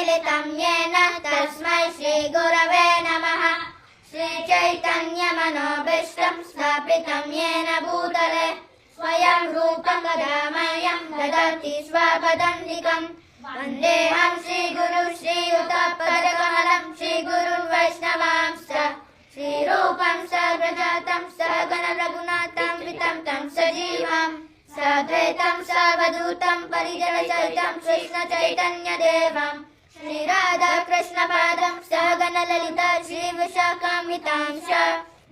मिलितं येन तस्मै श्रीगुरवे नमः। श्रीचैतन्यमनोभीष्टं स्थापितं येन भूतले स्वयं रूपं कदा मह्यं ददाति स्वपदान्तिकम्। वन्देऽहं श्रीगुरुं श्रीयुतपदकमलं श्रीगुरुं वैष्णवांश्च श्रीरूपं सग्रजातं सहगण रघुनाथं वितं तं सजीवं साद्वैतं सावधूतं परिजनसहितं कृष्णचैतन्यदेवं श्रीराधाकृष्णपादं सहगण ललिता श्रीविशाखान्वितांश्च।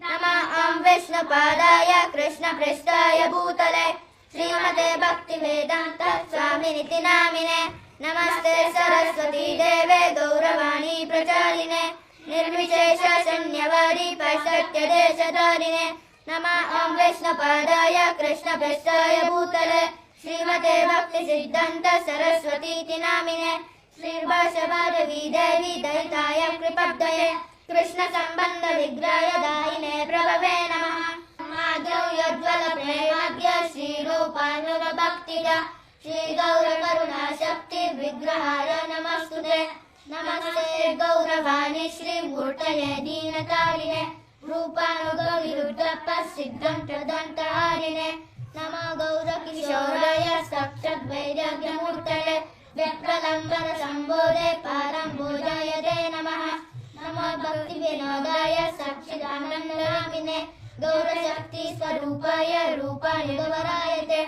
नमः विष्णुपादाय कृष्णपृष्ठाय भूतले श्रीमते भक्तिवेदान्त स्वामिनिति नामिने। नमस्ते सरस्वती देवे गौरवाणी प्रचारिणे निर्विशेष शून्यवादी पाश्चात्यदेशधारिणे। नमः विष्णुपादाय कृष्णपृष्ठाय भूतले श्रीमते भक्तिसिद्धान्त सरस्वतीति नामिने। श्रीर्भाषभारवी देवी दयिताय कृपब्धये कृष्ण संबंध विग्रह दायिने प्रभवे नमः। माधव यज्वल प्रेमाद्य श्रीरूपानुग भक्तिजा श्री गौर करुणा शक्ति विग्रहाय नमस्तुते। नमस्ते गौरवाणी श्री मूर्तये दीनकारिणे रूपानुग विरुद्ध सिद्धंतहारिणे। नमो गौर किशोराय साक्षाद्वैराग्यमूर्तये व्यप्रलम्बन संबोधे पारम्भोजाय ते नमः। नमो भक्ति विनोदाय सच्चिदानन्दनामिने गौरशक्ति स्वरूपाय रूपानुगवराय ते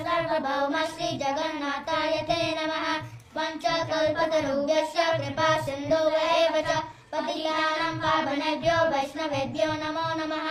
सर्वभौमश्री जगन्नाथाय ते नमः। पञ्चकल्पतरुभ्यश्च कृपा सिन्धुः एव च पतितानां पावनेभ्यो वैष्णवेभ्यो नमो नमः।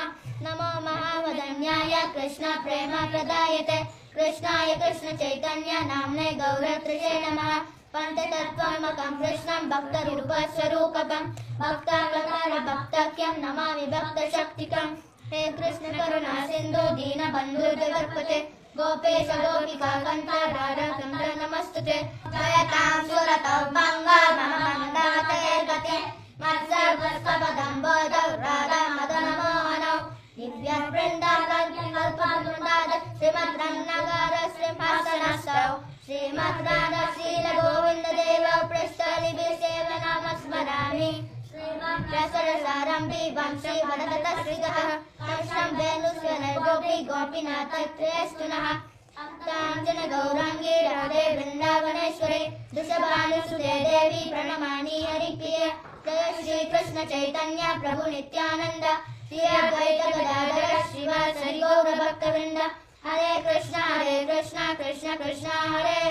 नमो महावदन्याय कृष्ण प्रेम प्रदायते कृष्णाय कृष्ण चैतन्य नाम्ने गौरत्रिषे नमः। पंचतत्त्वात्मकं कृष्णं भक्तरूपस्वरूपकं भक्तावतार भक्तक्यं नमामि भक्तशक्तिकं। हे कृष्ण करुणा सिन्धु दीनबन्धु जगत्पते गोपेश गोपिका कान्त राधाकान्त नमस्तुते। जयतां सुरतौ मंगा मम मन्दाते गते मत्सर्वस्वपदं बोधौ राधा मदन मोहनौ दिव्य वृन्दावनकल्पवृन्दाद श्रीमद्रन्नगार सिंहासनस्थौ श्रीमद् राधा शील गोविन्द देव पृष्ठलिभिसेव नाम स्मरामि। श्रीमद्रसरसारम्भि वंशी वरदत श्रीगः कृष्णं वेणुस्वनर्गोपी गोपीनाथ त्रयस्तुनः। काञ्चन गौराङ्गी राधे वृन्दावनेश्वरी वृषभानुसुते देवी प्रणमामि हरिप्रिये। जय श्री कृष्ण चैतन्य प्रभु नित्यानंद श्री अद्वैत गदाधर श्रीवासरि गौर भक्तवृंद। हरे कृष्णा कृष्णा कृष्ण हरे